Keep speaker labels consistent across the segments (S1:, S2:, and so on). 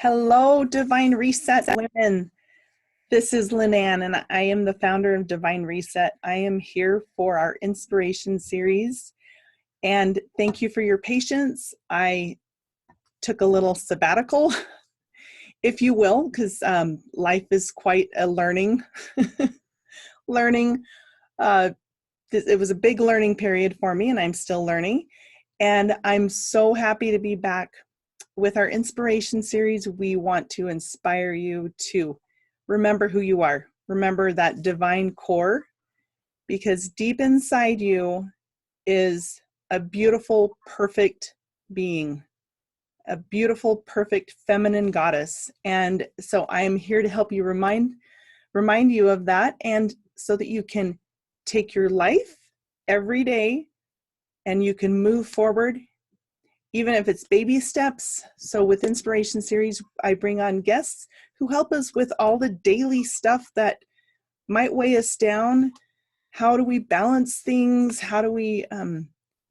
S1: Hello, Divine Reset women. This is Lynn and I am the founder of Divine Reset. I am here for our inspiration series, and thank you for your patience. I took a little sabbatical, if you will, because life is quite a learning. learning. Uh, it was a big learning period for me, and I'm still learning. And I'm so happy to be back. With our inspiration series, we want to inspire you to remember who you are. Remember that divine core, because deep inside you is a beautiful, perfect being, a beautiful, perfect feminine goddess. And so I am here to help you remind you of that, and so that you can take your life every day and you can move forward, even if it's baby steps. So with Inspiration Series, I bring on guests who help us with all the daily stuff that might weigh us down. How do we balance things? How do we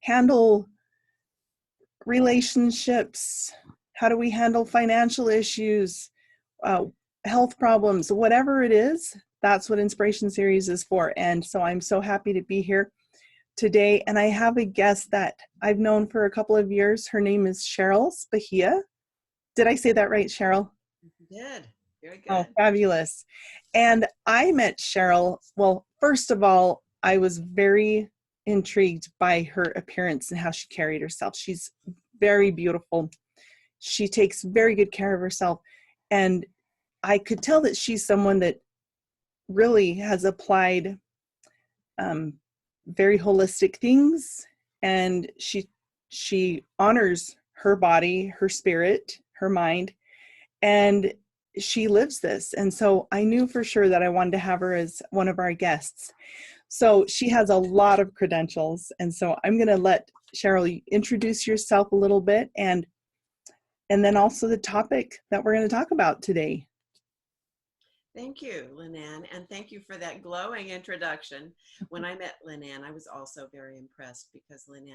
S1: handle relationships? How do we handle financial issues, health problems, whatever it is? That's what Inspiration Series is for. And so I'm so happy to be here today, and I have a guest that I've known for a couple of years. Her name is Cheryl Spahija. Did I say that right, Cheryl?
S2: You did. Very good.
S1: Oh, fabulous. And I met Cheryl, well, first of all, I was very intrigued by her appearance and how she carried herself. She's very beautiful. She takes very good care of herself. And I could tell that she's someone that really has applied very holistic things, and she honors her body, her spirit, her mind, and she lives this. And so I knew for sure that I wanted to have her as one of our guests. So she has a lot of credentials, and so I'm going to let Cheryl introduce yourself a little bit, and then also the topic that we're going to talk about today.
S2: Thank you, Lynn, and thank you for that glowing introduction. When I met Lynn, I was also very impressed, because Lynn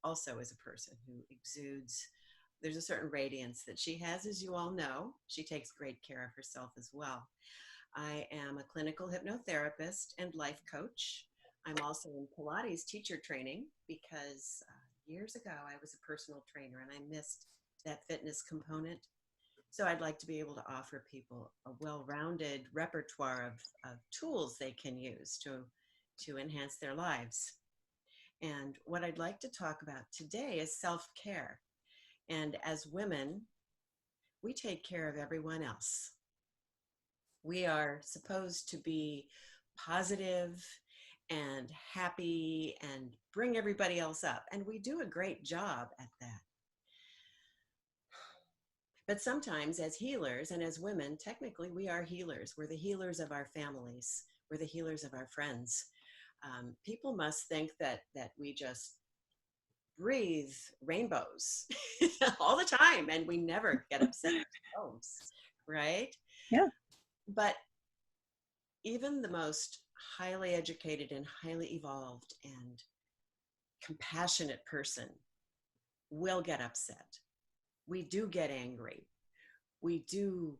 S2: also is a person who exudes, there's a certain radiance that she has, as you all know. She takes great care of herself as well. I am a clinical hypnotherapist and life coach. I'm also in Pilates teacher training, because years ago I was a personal trainer and I missed that fitness component. So I'd like to be able to offer people a well-rounded repertoire of tools they can use to enhance their lives. And what I'd like to talk about today is self-care. And as women, we take care of everyone else. We are supposed to be positive and happy and bring everybody else up. And we do a great job at that. But sometimes as healers and as women, technically we are healers. We're the healers of our families. We're the healers of our friends. People must think that we just breathe rainbows all the time and we never get upset ourselves, right?
S1: Yeah.
S2: But even the most highly educated and highly evolved and compassionate person will get upset. We do get angry. We do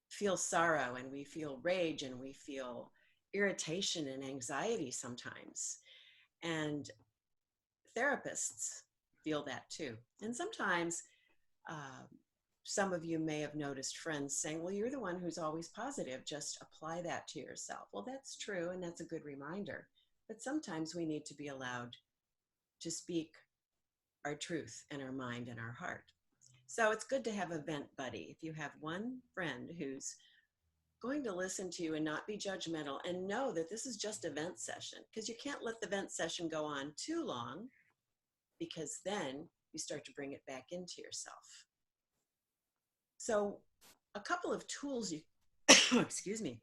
S2: feel sorrow, and we feel rage, and we feel irritation and anxiety sometimes. And therapists feel that too. And sometimes some of you may have noticed friends saying, well, you're the one who's always positive. Just apply that to yourself. Well, that's true, and that's a good reminder. But sometimes we need to be allowed to speak our truth and our mind and our heart. So it's good to have a vent buddy. If you have one friend who's going to listen to you and not be judgmental, and know that this is just a vent session, because you can't let the vent session go on too long, because then you start to bring it back into yourself. So a couple of tools excuse me,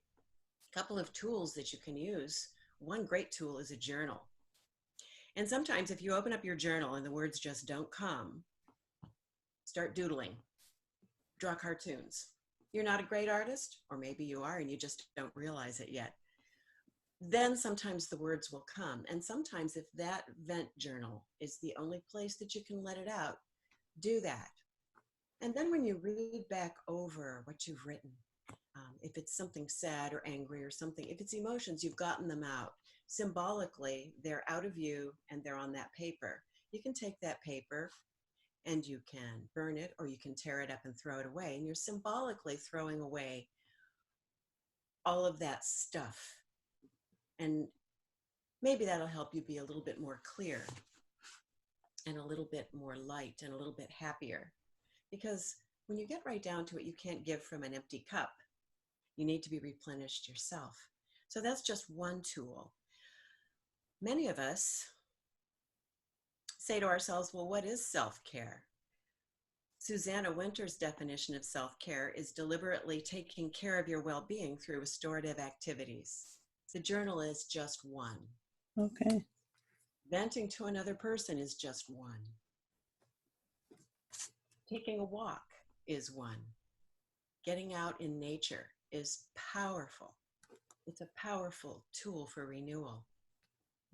S2: a couple of tools that you can use. One great tool is a journal. And sometimes if you open up your journal and the words just don't come, start doodling, draw cartoons. You're not a great artist, or maybe you are and you just don't realize it yet. Then sometimes the words will come. And sometimes if that vent journal is the only place that you can let it out, do that. And then when you read back over what you've written, if it's something sad or angry or something, if it's emotions, you've gotten them out. Symbolically, they're out of you and they're on that paper. You can take that paper and you can burn it, or you can tear it up and throw it away. And you're symbolically throwing away all of that stuff. And maybe that'll help you be a little bit more clear and a little bit more light and a little bit happier. Because when you get right down to it, you can't give from an empty cup. You need to be replenished yourself. So that's just one tool. Many of us say to ourselves, well, what is self-care? Susanna Winter's definition of self-care is deliberately taking care of your well-being through restorative activities. The journal is just one.
S1: Okay.
S2: Venting to another person is just one. Taking a walk is one. Getting out in nature is powerful. It's a powerful tool for renewal.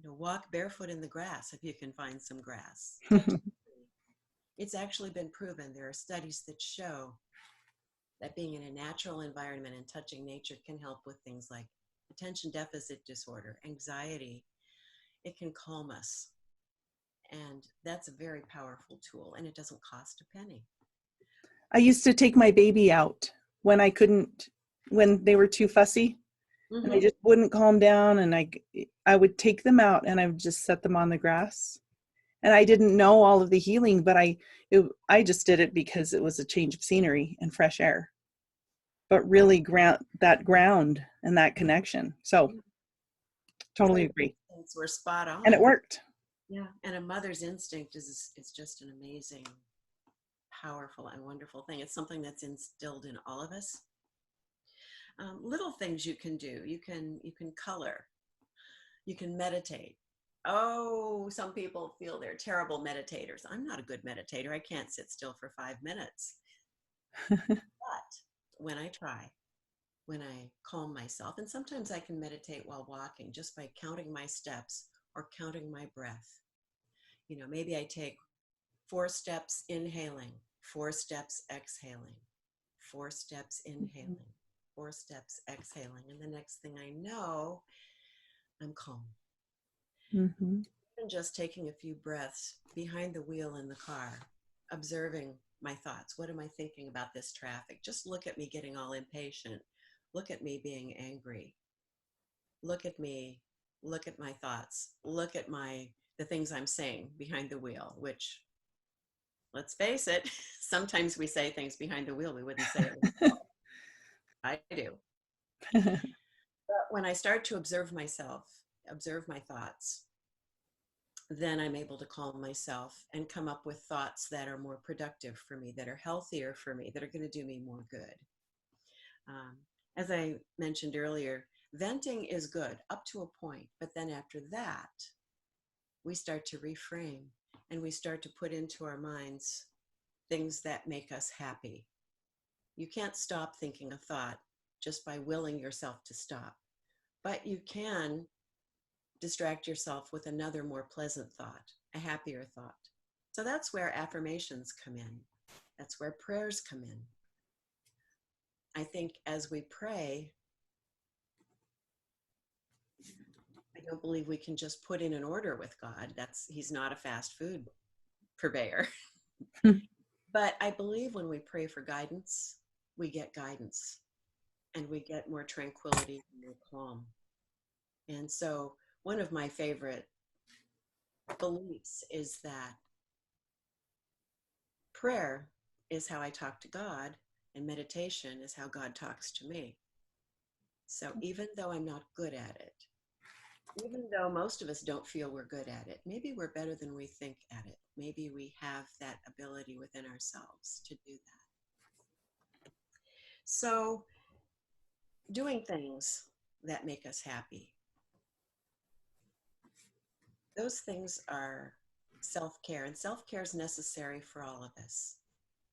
S2: Walk barefoot in the grass if you can find some grass. It's actually been proven. There are studies that show that being in a natural environment and touching nature can help with things like attention deficit disorder, anxiety. It can calm us. And that's a very powerful tool, and it doesn't cost a penny.
S1: I used to take my baby out when I couldn't, when they were too fussy, and I just wouldn't calm down, and I would take them out and I would just set them on the grass. And I didn't know all of the healing, but I just did it because it was a change of scenery and fresh air. But really ground and that connection. So totally agree.
S2: We're spot on.
S1: And it worked.
S2: Yeah. And a mother's instinct is just an amazing, powerful, and wonderful thing. It's something that's instilled in all of us. Little things you can do. You can color. You can meditate. Oh, some people feel they're terrible meditators. I'm not a good meditator. I can't sit still for 5 minutes. But when I try, when I calm myself, and sometimes I can meditate while walking just by counting my steps or counting my breath. Maybe I take 4 steps inhaling, 4 steps exhaling, 4 steps inhaling, 4 steps exhaling. And the next thing I know, I'm calm.
S1: Mm-hmm.
S2: Even just taking a few breaths behind the wheel in the car, observing my thoughts. What am I thinking about this traffic? Just look at me getting all impatient. Look at me being angry. Look at me. Look at my thoughts. Look at the things I'm saying behind the wheel, which, let's face it, sometimes we say things behind the wheel we wouldn't say it. I do. But when I start to observe myself, observe my thoughts, then I'm able to calm myself and come up with thoughts that are more productive for me, that are healthier for me, that are going to do me more good. As I mentioned earlier, venting is good up to a point, but then after that, we start to reframe and we start to put into our minds things that make us happy. You can't stop thinking a thought just by willing yourself to stop, but you can distract yourself with another more pleasant thought, a happier thought. So that's where affirmations come in. That's where prayers come in. I think as we pray, I don't believe we can just put in an order with God. He's not a fast food purveyor. But I believe when we pray for guidance, we get guidance and we get more tranquility and more calm. And so one of my favorite beliefs is that prayer is how I talk to God, and meditation is how God talks to me. So even though I'm not good at it, even though most of us don't feel we're good at it, maybe we're better than we think at it. Maybe we have that ability within ourselves to do that. So doing things that make us happy, those things are self-care, and self-care is necessary for all of us.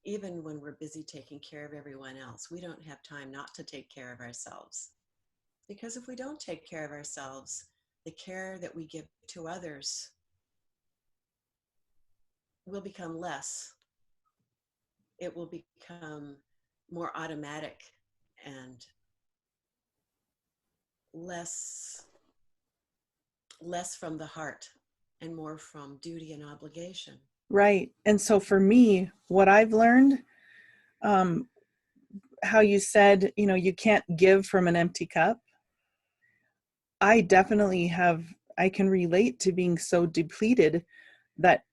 S2: Even when we're busy taking care of everyone else, we don't have time not to take care of ourselves. Because if we don't take care of ourselves, the care that we give to others will become less. it will become more automatic and less from the heart and more from duty and obligation.
S1: Right. And so for me, what I've learned, um, how you said, you can't give from an empty cup. I definitely I can relate to being so depleted that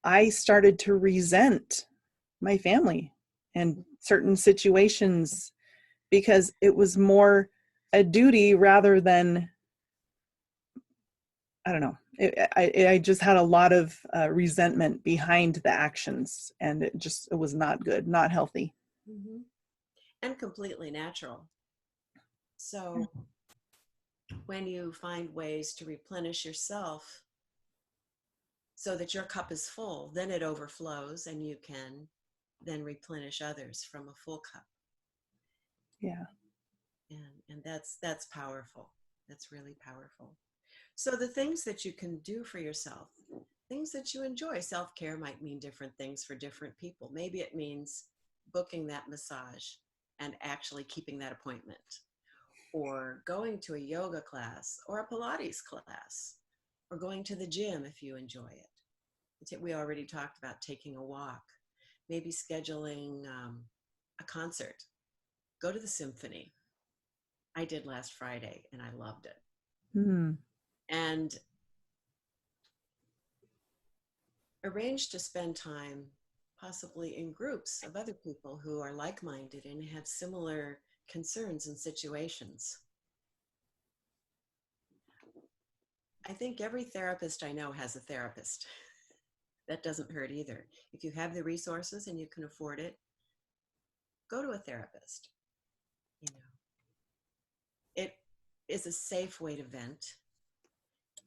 S1: I started to resent my family and certain situations because it was more a duty rather than, I don't know. I just had a lot of resentment behind the actions, and it was not good, not healthy.
S2: Mm-hmm. And completely natural. So when you find ways to replenish yourself so that your cup is full, then it overflows and you can then replenish others from a full cup.
S1: Yeah.
S2: And that's powerful. That's really powerful. So the things that you can do for yourself, things that you enjoy. Self-care might mean different things for different people. Maybe it means booking that massage and actually keeping that appointment, or going to a yoga class or a Pilates class, or going to the gym if you enjoy it. We already talked about taking a walk, maybe scheduling a concert. Go to the symphony. I did last Friday and I loved it.
S1: Mm.
S2: And arrange to spend time possibly in groups of other people who are like-minded and have similar concerns and situations. I think every therapist I know has a therapist. That doesn't hurt either. If you have the resources and you can afford it, go to a therapist. It is a safe way to vent,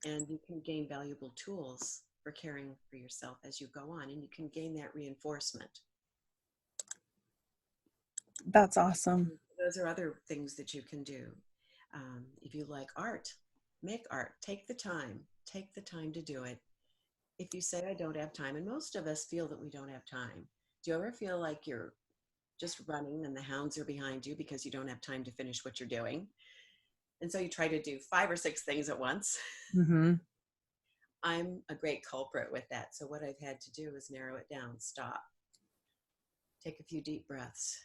S2: and you can gain valuable tools for caring for yourself as you go on, and you can gain that reinforcement.
S1: That's awesome.
S2: Those are other things that you can do. If you like art, make art. Take the time to do it. If you say, I don't have time, and most of us feel that we don't have time. Do you ever feel like you're just running and the hounds are behind you because you don't have time to finish what you're doing? And so you try to do 5 or 6 things at once.
S1: Mm-hmm.
S2: I'm a great culprit with that. So what I've had to do is narrow it down, stop, take a few deep breaths,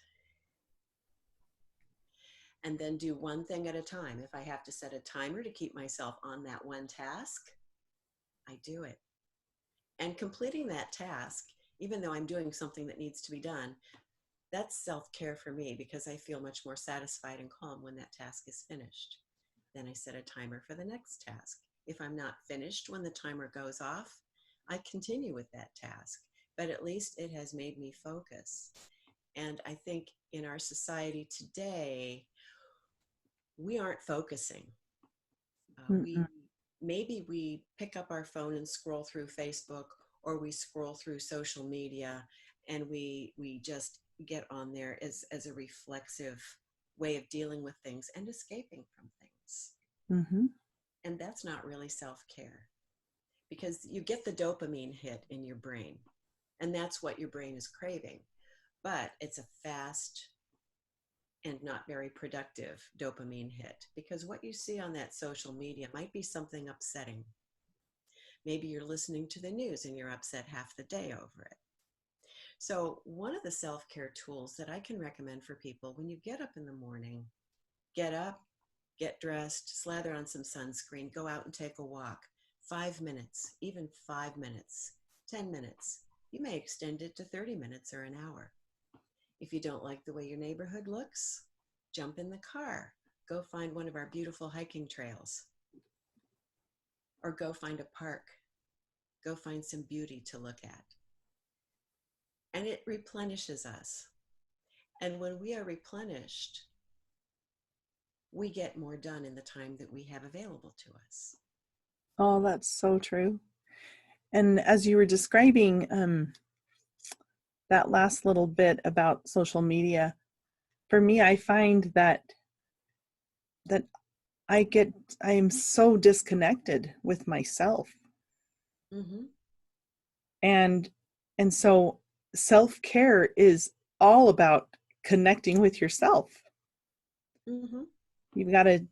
S2: and then do one thing at a time. If I have to set a timer to keep myself on that one task, I do it. And completing that task, even though I'm doing something that needs to be done, that's self-care for me, because I feel much more satisfied and calm when that task is finished. Then I set a timer for the next task. If I'm not finished when the timer goes off, I continue with that task, but at least it has made me focus. And I think in our society today, we aren't focusing. Maybe we pick up our phone and scroll through Facebook, or we scroll through social media, and we just get on there as a reflexive way of dealing with things and escaping from things.
S1: Mm-hmm.
S2: And that's not really self-care, because you get the dopamine hit in your brain, and that's what your brain is craving. But it's a fast and not very productive dopamine hit, because what you see on that social media might be something upsetting. Maybe you're listening to the news and you're upset half the day over it. So one of the self-care tools that I can recommend for people, when you get up in the morning, get up, get dressed, slather on some sunscreen, go out and take a walk. 5 minutes, even 5 minutes, 10 minutes. You may extend it to 30 minutes or an hour. If you don't like the way your neighborhood looks, jump in the car, go find one of our beautiful hiking trails, or go find a park, go find some beauty to look at. And it replenishes us. And when we are replenished, we get more done in the time that we have available to us.
S1: Oh, that's so true. And as you were describing that last little bit about social media, for me, I find that I am so disconnected with myself.
S2: Mm-hmm.
S1: And so self-care is all about connecting with yourself.
S2: Mm-hmm.
S1: You've got to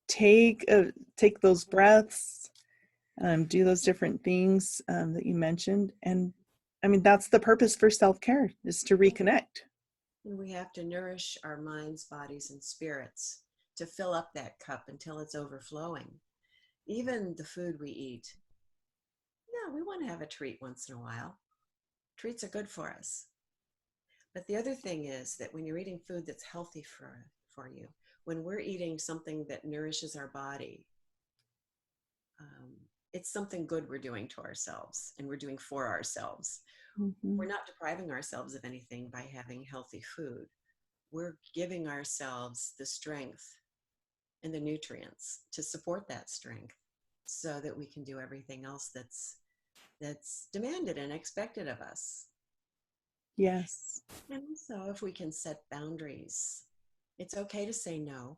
S1: take those breaths, do those different things that you mentioned. And I mean, that's the purpose for self-care, is to reconnect.
S2: And we have to nourish our minds, bodies, and spirits to fill up that cup until it's overflowing. Even the food we eat, yeah, we want to have a treat once in a while. Treats are good for us. But the other thing is that when you're eating food that's healthy for you, when we're eating something that nourishes our body, um, it's something good we're doing to ourselves and we're doing for ourselves.
S1: Mm-hmm.
S2: We're not depriving ourselves of anything by having healthy food. We're giving ourselves the strength and the nutrients to support that strength so that we can do everything else that's demanded and expected of us.
S1: Yes.
S2: And also, if we can set boundaries, it's okay to say no.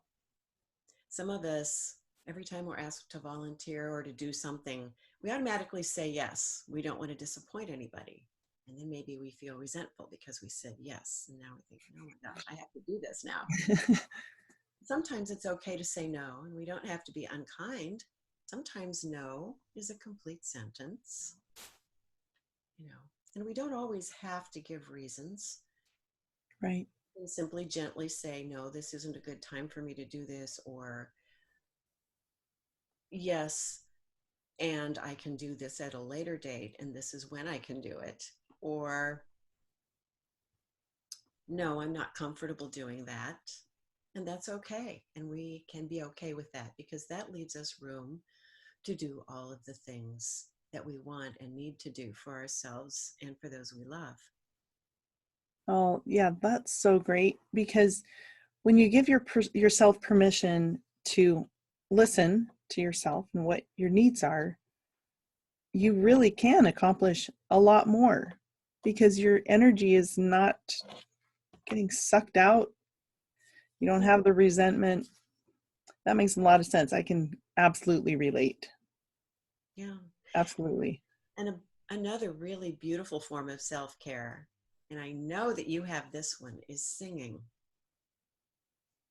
S2: Some of us, every time we're asked to volunteer or to do something, we automatically say yes. We don't want to disappoint anybody. And then maybe we feel resentful because we said yes. And now we're thinking, oh my gosh, I have to do this now. Sometimes it's okay to say no, and we don't have to be unkind. Sometimes no is a complete sentence, and we don't always have to give reasons.
S1: Right.
S2: We can simply gently say, no, this isn't a good time for me to do this, or yes, and I can do this at a later date, and this is when I can do it. Or no, I'm not comfortable doing that. And that's okay. And we can be okay with that because that leaves us room to do all of the things that we want and need to do for ourselves and for those we love.
S1: Oh, yeah, that's so great, because when you give yourself permission to listen to yourself and what your needs are, you really can accomplish a lot more, because your energy is not getting sucked out. You don't have the resentment. That makes a lot of sense. I can absolutely relate.
S2: Yeah.
S1: Absolutely.
S2: And another really beautiful form of self care, and I know that you have this one, is singing.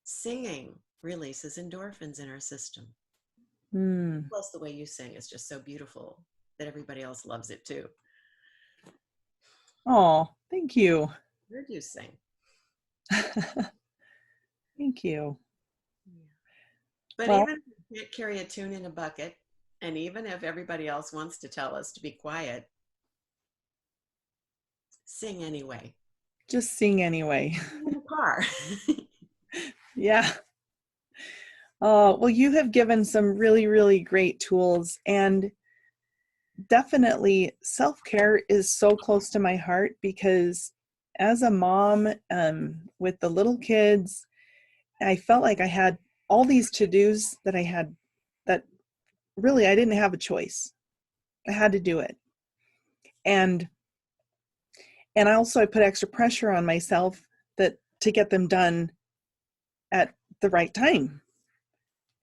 S2: Singing releases endorphins in our system.
S1: Mm.
S2: Plus, the way you sing is just so beautiful that everybody else loves it too.
S1: Oh, thank you.
S2: Heard you sing.
S1: Thank you.
S2: Yeah. But
S1: Well,
S2: even if you can't carry a tune in a bucket, and even if everybody else wants to tell us to be quiet, sing anyway.
S1: just sing anyway.
S2: In the car.
S1: Yeah. Oh, well, you have given some really, really great tools, and definitely self-care is so close to my heart, because as a mom with the little kids, I felt like I had all these to-dos that really I didn't have a choice. I had to do it. And I put extra pressure on myself that to get them done at the right time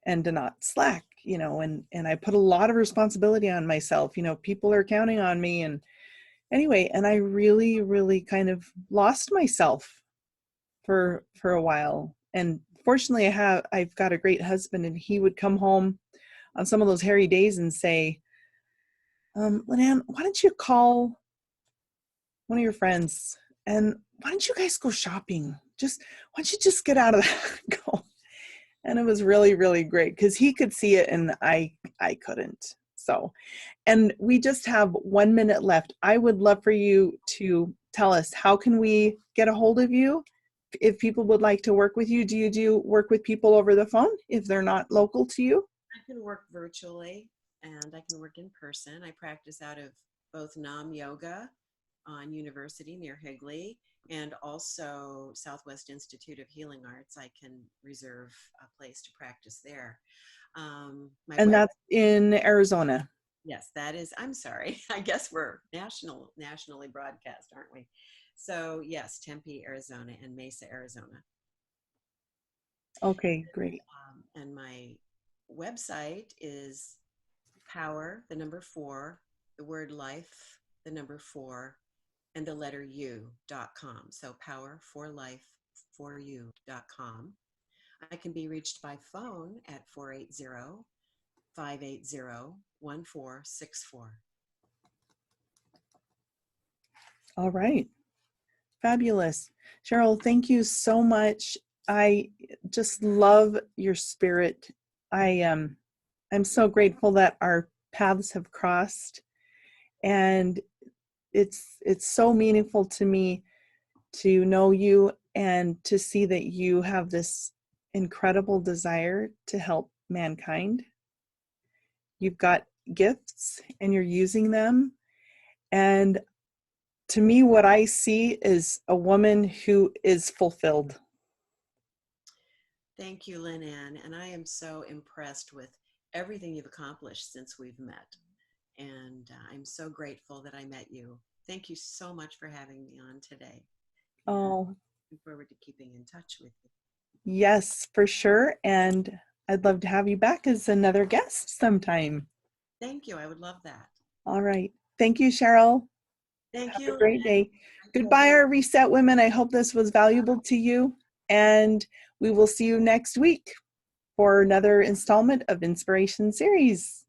S1: and to not slack, and I put a lot of responsibility on myself. People are counting on me. And anyway, and I really, really kind of lost myself for a while. And fortunately I've got a great husband, and he would come home on some of those hairy days and say, Leanne, why don't you call one of your friends, and why don't you guys go shopping? Why don't you just get out of that? Go. And it was really, really great, because he could see it and I couldn't. So, and we just have 1 minute left. I would love for you to tell us, how can we get a hold of you if people would like to work with you? Do you do work with people over the phone if they're not local to you?
S2: I can work virtually and I can work in person. I practice out of both Nam Yoga on University near Higley and also Southwest Institute of Healing Arts. I can reserve a place to practice there. My
S1: And
S2: web,
S1: that's in Arizona.
S2: yes, that is. I'm sorry. I guess we're nationally broadcast, aren't we? So yes, Tempe, Arizona, and Mesa, Arizona.
S1: Okay, great.
S2: And my website is power, the number four, the word life, the number four, and the letter u.com. So powerforlifeforyou.com. I can be reached by phone at 480-580-1464.
S1: All right. Fabulous. Cheryl, thank you so much. I just love your spirit. I'm so grateful that our paths have crossed, and it's so meaningful to me to know you and to see that you have this incredible desire to help mankind. You've got gifts and you're using them. And to me, what I see is a woman who is fulfilled.
S2: Thank you, Lynn Ann. And I am so impressed with everything you've accomplished since we've met. And I'm so grateful that I met you. Thank you so much for having me on today.
S1: Oh,
S2: Looking forward to keeping in touch with you.
S1: yes, for sure. And I'd love to have you back as another guest sometime.
S2: Thank you. I would love that.
S1: All right. Thank you, Cheryl.
S2: Thank
S1: Have
S2: you,
S1: a
S2: Lynn
S1: great day.
S2: Ann.
S1: Goodbye, our Reset Women. I hope this was valuable to you. And we will see you next week for another installment of Inspiration Series.